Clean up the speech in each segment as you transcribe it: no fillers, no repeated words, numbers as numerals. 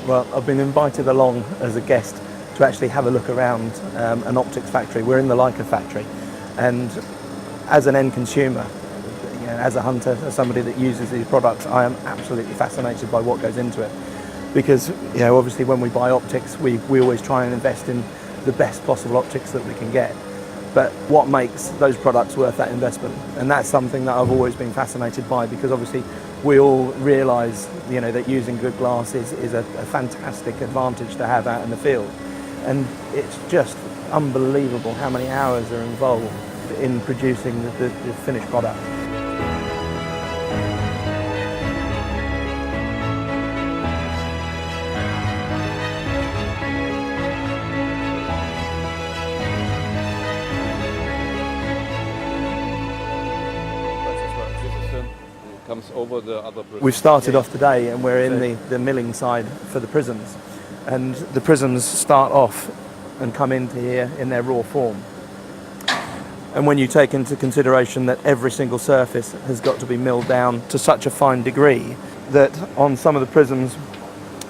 Well, I've been invited along as a guest to actually have a look around an optics factory. We're in the Leica factory, and as an end consumer, you know, as a hunter, as somebody that uses these products, I am absolutely fascinated by what goes into it. Because, you know, obviously when we buy optics, we always try and invest in the best possible optics that we can get. But what makes those products worth that investment? And that's something that I've always been fascinated by, because obviously we all realise, you know, that using good glass is a fantastic advantage to have out in the field. And it's just unbelievable how many hours are involved in producing the finished product. Over the other prisms. We've started off today and we're in the milling side for the prisms, and the prisms start off and come into here in their raw form. And when you take into consideration that every single surface has got to be milled down to such a fine degree that on some of the prisms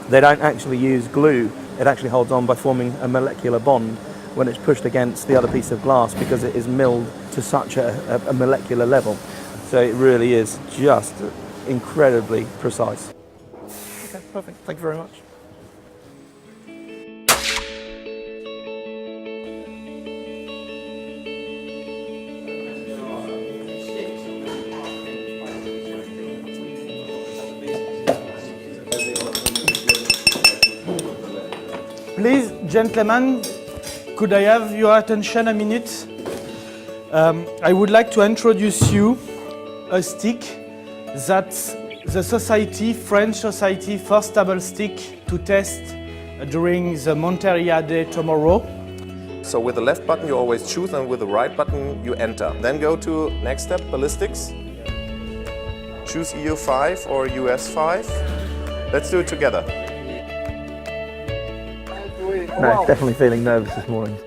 they don't actually use glue, it actually holds on by forming a molecular bond when it's pushed against the other piece of glass, because it is milled to such a molecular level. So it really is just incredibly precise. Okay, perfect. Thank you very much. Please, gentlemen, could I have your attention a minute? I would like to introduce you a stick that the society, French society, first table stick to test during the Monteria Day tomorrow. So with the left button you always choose, and with the right button you enter. Then go to next step, ballistics. Choose EU5 or US5. Let's do it together. No, definitely feeling nervous this morning.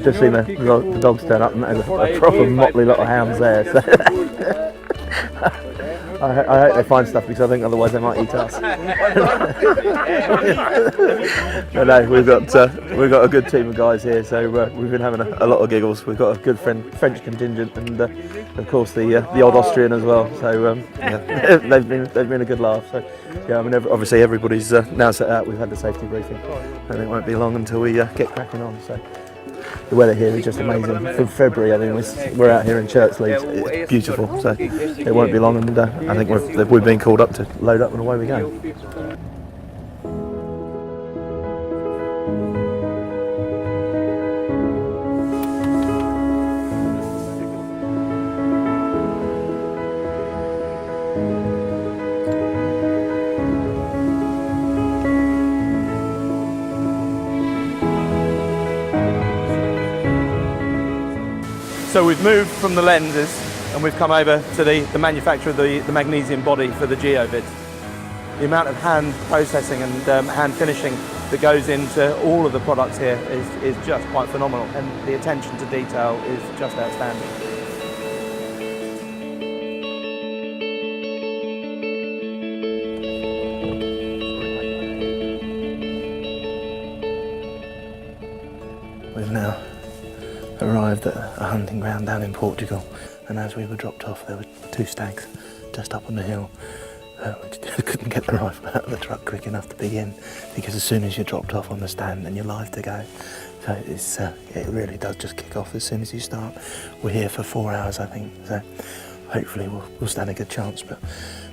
Just seen the dogs turn up, and there's a proper motley lot of hounds there. So I hope they find stuff, because I think otherwise they might eat us. But no, we've got a good team of guys here, so we've been having a lot of giggles. We've got a good French contingent, and of course the odd Austrian as well. So yeah, they've been a good laugh. So yeah, I mean, obviously everybody's now set out. We've had the safety briefing, and it won't be long until we get cracking on. So. The weather here is just amazing. For February, I think we're out here in Churchleeds. It's beautiful, so it won't be long, and I think we've been called up to load up and away we go. So we've moved from the lenses and we've come over to the manufacture of the magnesium body for the geovid. The amount of hand processing and hand finishing that goes into all of the products here is just quite phenomenal, and the attention to detail is just outstanding. We've now arrived at a hunting ground down in Portugal, and as we were dropped off there were two stags just up on the hill. We couldn't get the rifle out of the truck quick enough to begin, because as soon as you're dropped off on the stand then you're live to go. So it really does just kick off as soon as you start. We're here for 4 hours, I think, so hopefully we'll stand a good chance. But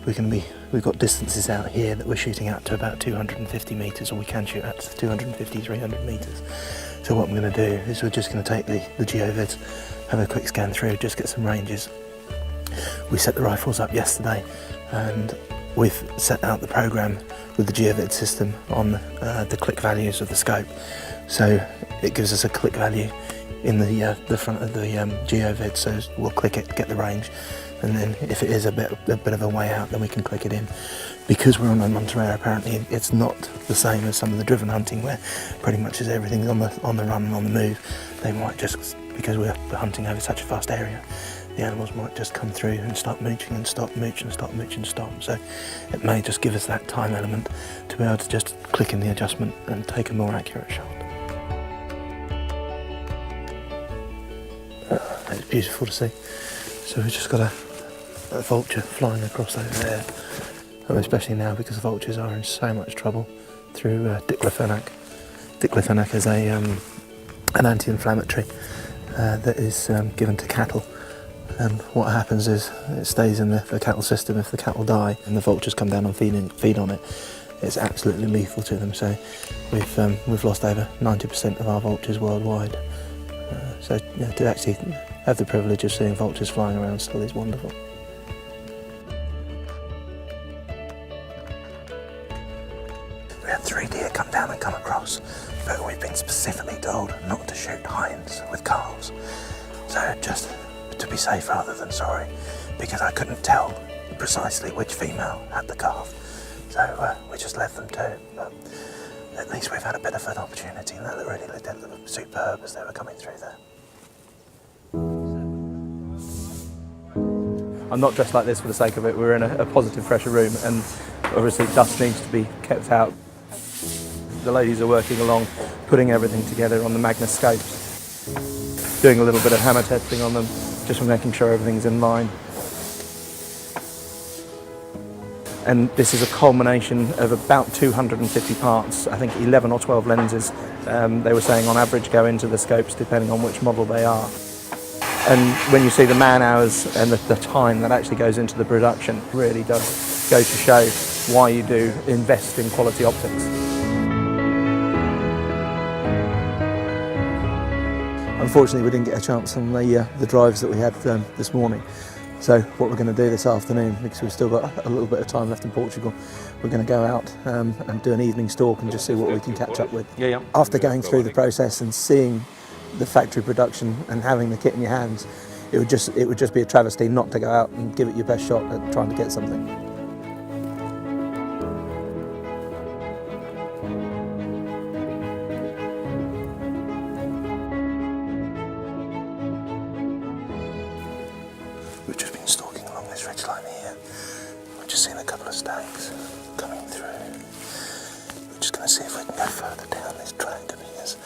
we've got distances out here that we're shooting out to about 250 metres, or we can shoot out to 250, 300 metres. So what I'm going to do is we're just going to take the geovids, have a quick scan through, just get some ranges. We set the rifles up yesterday and we've set out the program with the geovid system on the click values of the scope. So it gives us a click value in the front of the geovid, so we'll click it, get the range, and then if it is a bit of a way out, then we can click it in. Because we're on a Monterey, apparently it's not the same as some of the driven hunting where pretty much as everything's on the run and on the move. They might just, because we're hunting over such a vast area, the animals might just come through and start mooching and stop, mooch and stop, mooch and stop. So it may just give us that time element to be able to just click in the adjustment and take a more accurate shot. It's beautiful to see. So we've just got a vulture flying across over there, and especially now because vultures are in so much trouble through diclofenac. Diclofenac is an anti-inflammatory that is given to cattle, and what happens is it stays in the cattle system. If the cattle die and the vultures come down and feed on it, it's absolutely lethal to them. So we've lost over 90% of our vultures worldwide. So to actually have the privilege of seeing vultures flying around still is wonderful. We had 3 deer come down and come across, but we've been specifically told not to shoot hinds with calves. So just to be safe rather than sorry, because I couldn't tell precisely which female had the calf. So we just left them to, but at least we've had a bit of an opportunity, and that really looked superb as they were coming through there. I'm not dressed like this for the sake of it. We're in a positive pressure room, and obviously dust needs to be kept out. The ladies are working along, putting everything together on the Magnus scopes, doing a little bit of hammer testing on them, just making sure everything's in line. And this is a culmination of about 250 parts. I think 11 or 12 lenses, they were saying on average go into the scopes depending on which model they are. And when you see the man hours and the time that actually goes into the production, it really does go to show why you do invest in quality optics. Unfortunately, we didn't get a chance on the drives that we had this morning. So what we're going to do this afternoon, because we've still got a little bit of time left in Portugal, we're going to go out and do an evening stalk and just see what we can catch up with. Yeah. After going through the process and seeing the factory production and having the kit in your hands, it would just be a travesty not to go out and give it your best shot at trying to get something. We've just been stalking along this ridgeline here. We've just seen a couple of stags coming through. We're just going to see if we can go further down this track, because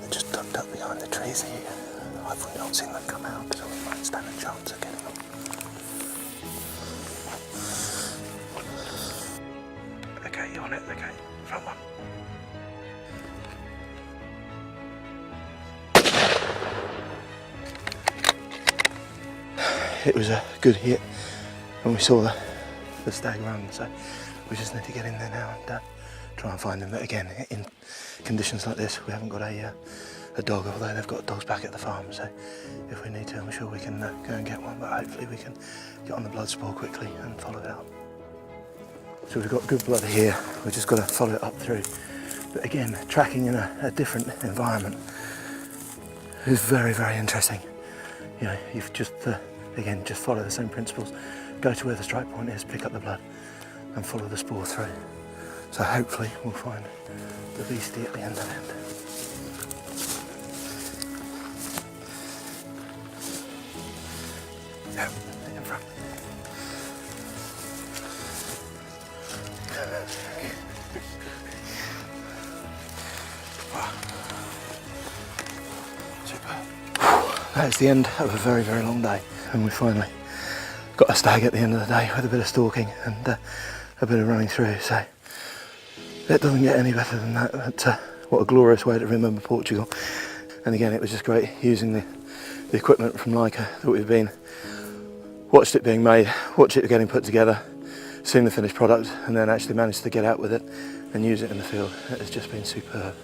they're just tucked up behind the trees here. I've not seen them come out, so we might stand a chance of getting them. Okay, you on it? Okay, front one. It was a good hit when we saw the stag run, so we just need to get in there now and try and find them. But again, in conditions like this, we haven't got a dog, although they've got dogs back at the farm, so if we need to, I'm sure we can go and get one, but hopefully we can get on the blood spoor quickly and follow it up. So we've got good blood here, we've just got to follow it up through. But again, tracking in a different environment is very, very interesting. You know, you've just, again, just follow the same principles. Go to where the strike point is, pick up the blood and follow the spoor through. So hopefully we'll find the beastie at the end of it. Yeah, in front. Super. That's the end of a very, very long day, and we finally got a stag at the end of the day with a bit of stalking and a bit of running through. So it doesn't get any better than that. But what a glorious way to remember Portugal. And again, it was just great using the equipment from Leica that we've been. Watched it being made, watched it getting put together, seen the finished product, and then actually managed to get out with it and use it in the field. It has just been superb.